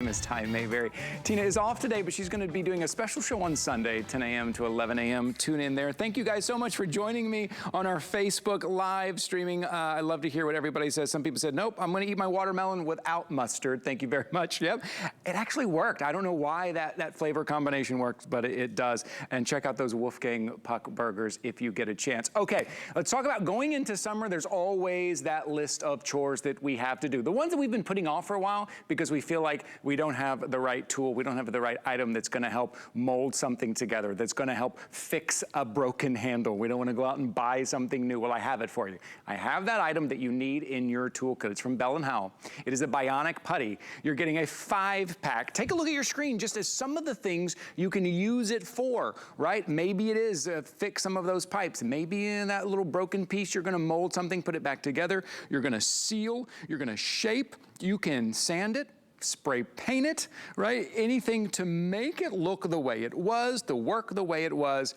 Miss Time may vary. Tina is off today, but she's going to be doing a special show on Sunday, 10 a.m. to 11 a.m. Tune in there. Thank you guys so much for joining me on our Facebook live streaming. I love to hear what everybody says. Some people said, nope, I'm going to eat my watermelon without mustard. Thank you very much. Yep. It actually worked. I don't know why that flavor combination works, but it does. And check out those Wolfgang Puck burgers if you get a chance. Okay, let's talk about going into summer. There's always that list of chores that we have to do. The ones that we've been putting off for a while because we feel like we don't have the right tool, we don't have the right item that's gonna help mold something together, that's gonna help fix a broken handle. We don't wanna go out and buy something new. Well, I have it for you. I have that item that you need in your toolkit. It's from Bell & Howell. It is a Bionic Putty. You're getting a 5-pack. Take a look at your screen just as some of the things you can use it for, right? Maybe it is fix some of those pipes. Maybe in that little broken piece, you're gonna mold something, put it back together. You're gonna seal, you're gonna shape, you can sand it, spray paint it, right? Anything to make it look the way it was, to work the way it was.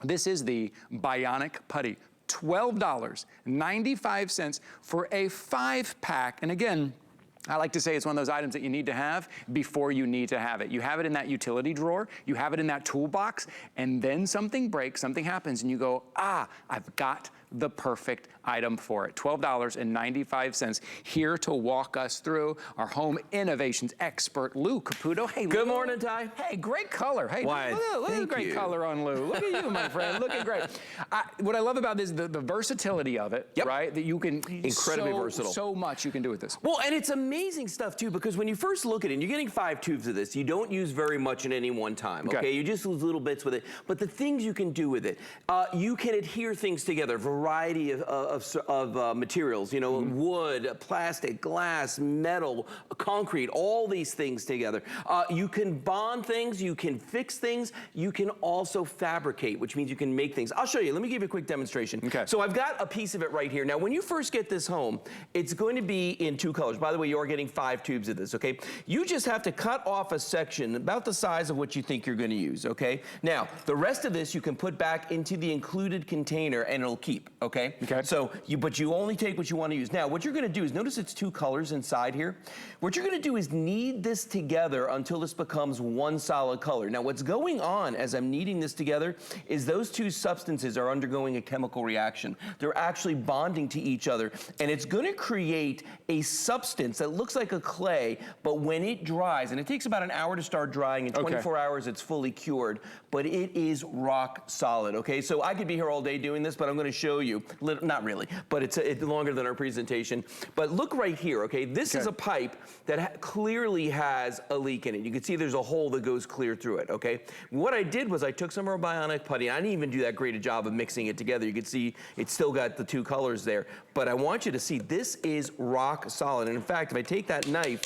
This is the Bionic Putty. $12.95 for a 5-pack. And again, I like to say it's one of those items that you need to have before you need to have it. You have it in that utility drawer, you have it in that toolbox, and then something breaks, something happens, and you go, ah, I've got the perfect item for it. $12.95 here to walk us through our home innovations expert, Lou Caputo. Hey, Lou. Good morning, Ty. Hey, great color. Hey, Why, look at the great color on Lou. Look at you, my friend. Looking great. What I love about this is the versatility of it, right? That you can incredibly versatile. So much you can do with this. Well, and it's amazing stuff too, because when you first look at it, and you're getting 5 tubes of this. You don't use very much in any one time. Okay, you just use little bits with it. But the things you can do with it, you can adhere things together. Variety of materials, you know, wood, plastic, glass, metal, concrete, all these things together. You can bond things, you can fix things, you can also fabricate, which means you can make things. I'll show you, let me give you a quick demonstration. Okay. So I've got a piece of it right here. Now, when you first get this home, it's going to be in 2 colors. By the way, you are getting 5 tubes of this, okay? You just have to cut off a section about the size of what you think you're gonna use, okay? Now, the rest of this you can put back into the included container and it'll keep, okay? Okay. So, but you only take what you want to use. Now, what you're gonna do is, notice it's 2 colors inside here. What you're gonna do is knead this together until this becomes one solid color. Now, what's going on as I'm kneading this together is those 2 substances are undergoing a chemical reaction. They're actually bonding to each other, and it's gonna create a substance that looks like a clay, but when it dries, and it takes about an hour to start drying, in 24 hours it's fully cured, but it is rock solid, okay? So I could be here all day doing this, but I'm gonna show you, not really, but it's longer than our presentation. But look right here, okay? This is a pipe that clearly has a leak in it. You can see there's a hole that goes clear through it, okay? What I did was I took some of our Bionic Putty. I didn't even do that great a job of mixing it together. You can see it's still got the 2 colors there. But I want you to see this is rock solid. And in fact, if I take that knife,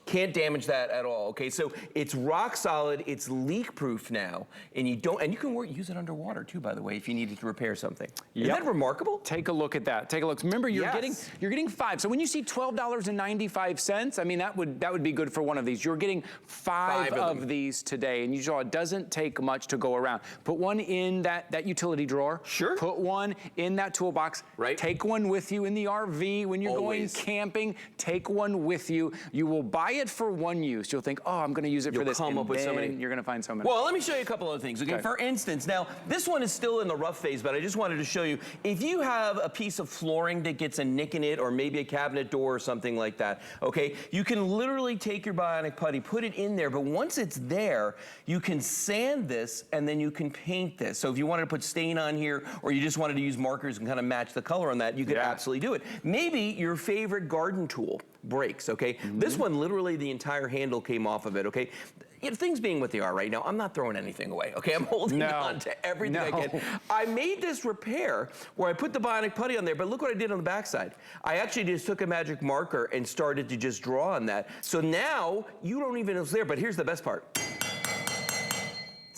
can't damage that at all, okay? So it's rock solid, it's leak proof now, and you can use it underwater too, by the way, if you needed to repair something. Isn't that remarkable? Take a look at that. Take a look. Remember, you're getting 5. So when you see $12.95, I mean, that would be good for one of these. You're getting 5 of these today, and you saw it doesn't take much to go around. Put one in that utility drawer. Sure. Put one in that toolbox. Right. Take one with you in the RV when you're going camping. Take one with you. You will buy it for one use. You'll think, oh, I'm going to use it for this. Come up with so many. You're going to find so many. Well, let me show you a couple other things. Okay, for instance, now this one is still in the rough phase, but I just wanted to show you, if you have a piece of flooring that gets a nick in it, or maybe a cabinet door or something like that, okay, you can literally take your Bionic Putty, put it in there, but once it's there, you can sand this and then you can paint this. So if you wanted to put stain on here, or you just wanted to use markers and kind of match the color on that, you could absolutely do it. Maybe your favorite garden tool breaks, okay? This one, literally the entire handle came off of it, okay? You know, things being what they are right now, I'm not throwing anything away, okay? I'm holding on to everything I can. I made this repair where I put the Bionic Putty on there, but look what I did on the backside. I actually just took a magic marker and started to just draw on that. So now, you don't even know it's there, but here's the best part.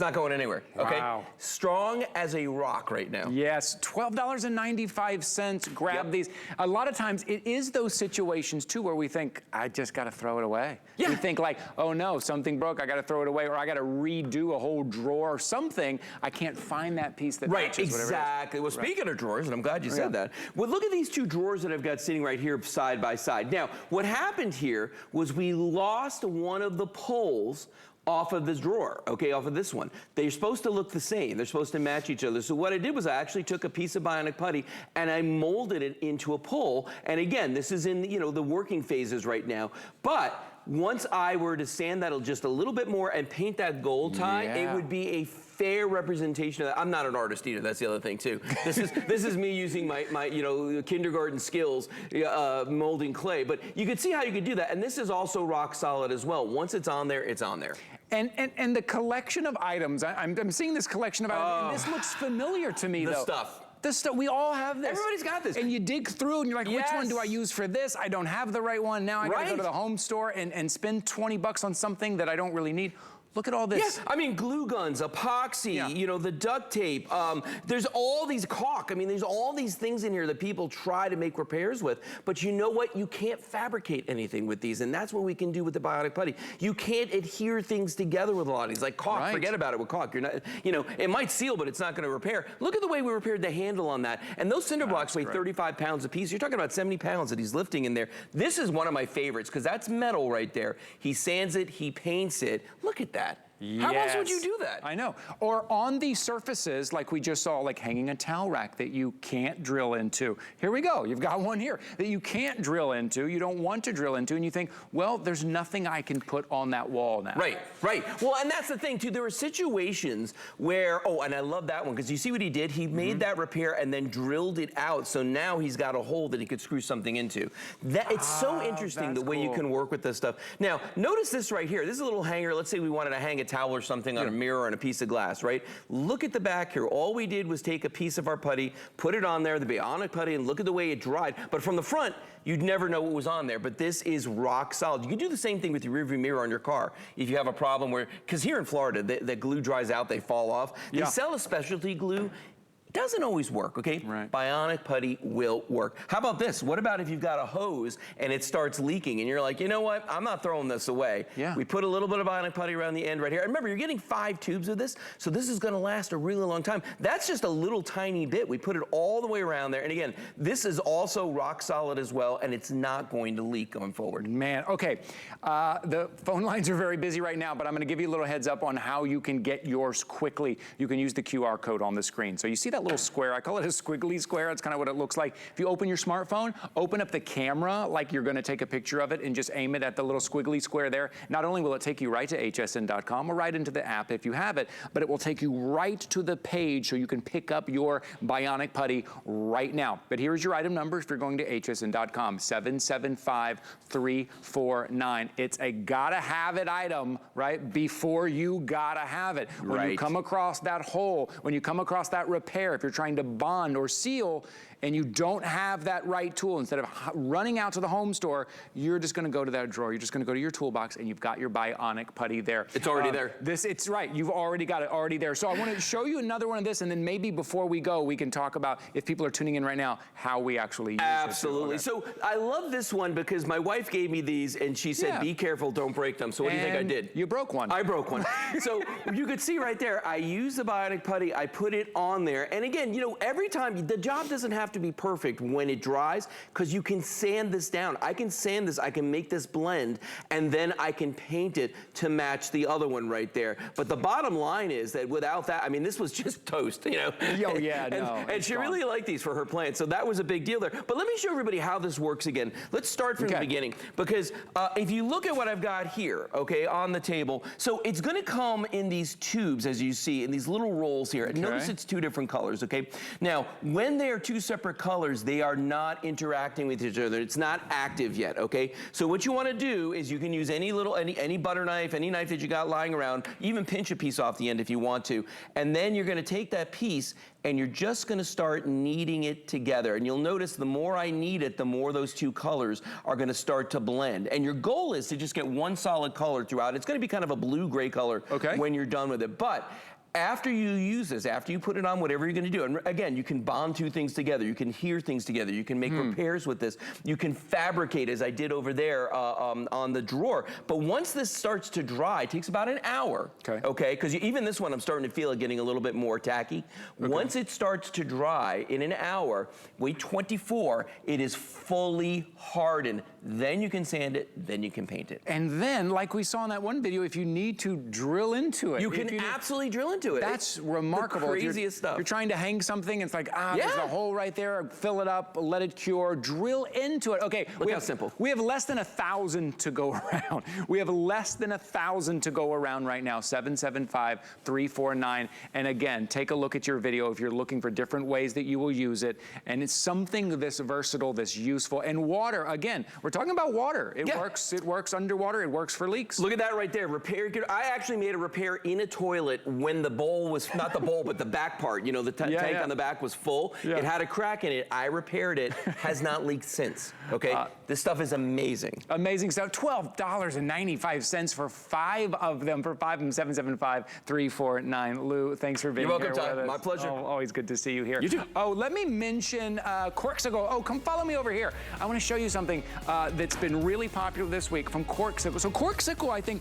It's not going anywhere, okay? Wow. Strong as a rock right now. Yes, $12.95, grab these. A lot of times it is those situations too where we think, I just gotta throw it away. Yeah. We think like, oh no, something broke, I gotta throw it away, or I gotta redo a whole drawer or something. I can't find that piece that matches, whatever it is. Exactly. Well, speaking of drawers, and I'm glad you said that. Well, look at these two drawers that I've got sitting right here side by side. Now, what happened here was we lost one of the poles off of this drawer, okay, off of this one. They're supposed to look the same. They're supposed to match each other. So what I did was I actually took a piece of Bionic Putty and I molded it into a pole. And again, this is in, you know, the working phases right now. But once I were to sand that just a little bit more and paint that gold tie, it would be a fair representation of that. I'm not an artist either. That's the other thing too. This is me using my you know, kindergarten skills molding clay. But you could see how you could do that. And this is also rock solid as well. Once it's on there, it's on there. And the collection of items, I'm seeing this collection of items, and this looks familiar to me, though. The stuff, we all have this. Everybody's got this. And you dig through and you're like, which one do I use for this? I don't have the right one. Now I gotta go to the home store and spend 20 bucks on something that I don't really need. Look at all this. Yes, I mean, glue guns, epoxy, you know, the duct tape. There's all these caulk. I mean, there's all these things in here that people try to make repairs with. But you know what? You can't fabricate anything with these. And that's what we can do with the Bionic Putty. You can't adhere things together with a lot of these. Like caulk, forget about it with caulk. You're not, you know, it might seal, but it's not going to repair. Look at the way we repaired the handle on that. And those cinder blocks weigh 35 pounds a piece. You're talking about 70 pounds that he's lifting in there. This is one of my favorites because that's metal right there. He sands it, he paints it. Look at that. Yes. How else would you do that? I know. Or on these surfaces, like we just saw, like hanging a towel rack that you can't drill into. Here we go. You've got one here that you can't drill into, you don't want to drill into, and you think, well, there's nothing I can put on that wall now. Right. Well, and that's the thing, too. There were situations where, oh, and I love that one, because you see what he did? He made that repair and then drilled it out, so now he's got a hole that he could screw something into. It's so interesting the way you can work with this stuff. Now, notice this right here. This is a little hanger. Let's say we wanted to hang a towel or something on a mirror and a piece of glass, right? Look at the back here. All we did was take a piece of our putty, put it on there, the Bionic Putty, and look at the way it dried. But from the front, you'd never know what was on there, but this is rock solid. You can do the same thing with your rearview mirror on your car. If you have a problem where, because here in Florida, the glue dries out, they fall off. They sell a specialty glue. Doesn't always work, okay? Bionic Putty will work. How about this? What about if you've got a hose and it starts leaking and you're like, you know what? I'm not throwing this away. We put a little bit of Bionic Putty around the end right here. And remember, you're getting 5 tubes of this, so this is gonna last a really long time. That's just a little tiny bit. We put it all the way around there. And again, this is also rock solid as well, and it's not going to leak going forward. Man, okay. The phone lines are very busy right now, but I'm gonna give you a little heads up on how you can get yours quickly. You can use the QR code on the screen. So you see that little square, I call it a squiggly square, that's kind of what it looks like. If you open your smartphone, open up the camera like you're gonna take a picture of it and just aim it at the little squiggly square there. Not only will it take you right to hsn.com or right into the app if you have it, but it will take you right to the page so you can pick up your Bionic Putty right now. But here's your item number if you're going to hsn.com, 775349. It's a gotta have it item, right? Before you gotta have it. When you come across that hole, when you come across that repair, if you're trying to bond or seal and you don't have that right tool, instead of running out to the home store, you're just gonna go to that drawer, you're just gonna go to your toolbox and you've got your Bionic Putty there. It's already there. It's right, you've already got it already there. So I wanna show you another one of this, and then maybe before we go, we can talk about, if people are tuning in right now, how we actually use it. Absolutely. So I love this one because my wife gave me these and she said, be careful, don't break them. So what do you think I did? You broke one. I broke one. So you could see right there, I used the Bionic Putty, I put it on there. And again, you know, every time, the job doesn't have to be perfect when it dries, because you can sand this down. I can sand this, I can make this blend, and then I can paint it to match the other one right there. But the bottom line is that without that, I mean, this was just toast, you know? Oh yeah, and she really liked these for her plant, so that was a big deal there. But let me show everybody how this works again. Let's start from the beginning, because if you look at what I've got here, okay, on the table, so it's gonna come in these tubes, as you see, in these little rolls here. Notice it's 2 different colors, okay? Now, when they are 2 separate separate colors, they are not interacting with each other. It's not active yet, okay? So what you want to do is you can use any butter knife, any knife that you got lying around, even pinch a piece off the end if you want to, and then you're going to take that piece and you're just going to start kneading it together. And you'll notice the more I knead it, the more those two colors are going to start to blend. And your goal is to just get one solid color throughout. It's going to be kind of a blue-gray color when you're done with it. But after you use this, after you put it on, whatever you're going to do, and again, you can bond two things together, you can hear things together, you can make repairs with this, you can fabricate as I did over there on the drawer. But once this starts to dry, it takes about an hour, okay? Because even this one, I'm starting to feel it getting a little bit more tacky. Once it starts to dry in an hour, wait 24, it is fully hardened. Then you can sand it, then you can paint it. And then, like we saw in that one video, if you need to drill into it. You can absolutely drill into it. That's remarkable. The craziest stuff. You're trying to hang something, it's like, there's a hole right there, fill it up, let it cure, drill into it. Okay, look how simple. We have less than 1,000 to go around. We have less than 1,000 to go around right now, 775-349. And again, take a look at your video if you're looking for different ways that you will use it. And it's something this versatile, this useful. And water, again, we're talking about water. It works underwater, it works for leaks. Look at that right there, repair. I actually made a repair in a toilet when the bowl was, not the bowl, but the back part, you know, the tank on the back was full. It had a crack in it. I repaired it, has not leaked since, okay? This stuff is amazing. Amazing stuff. $12.95 for 5 of them, 775-349. Lou, thanks for being here. You're welcome, Todd. My pleasure. Oh, always good to see you here. You too. Oh, let me mention Corksicle. Oh, come follow me over here. I want to show you something that's been really popular this week from Corksicle. So Corksicle, I think,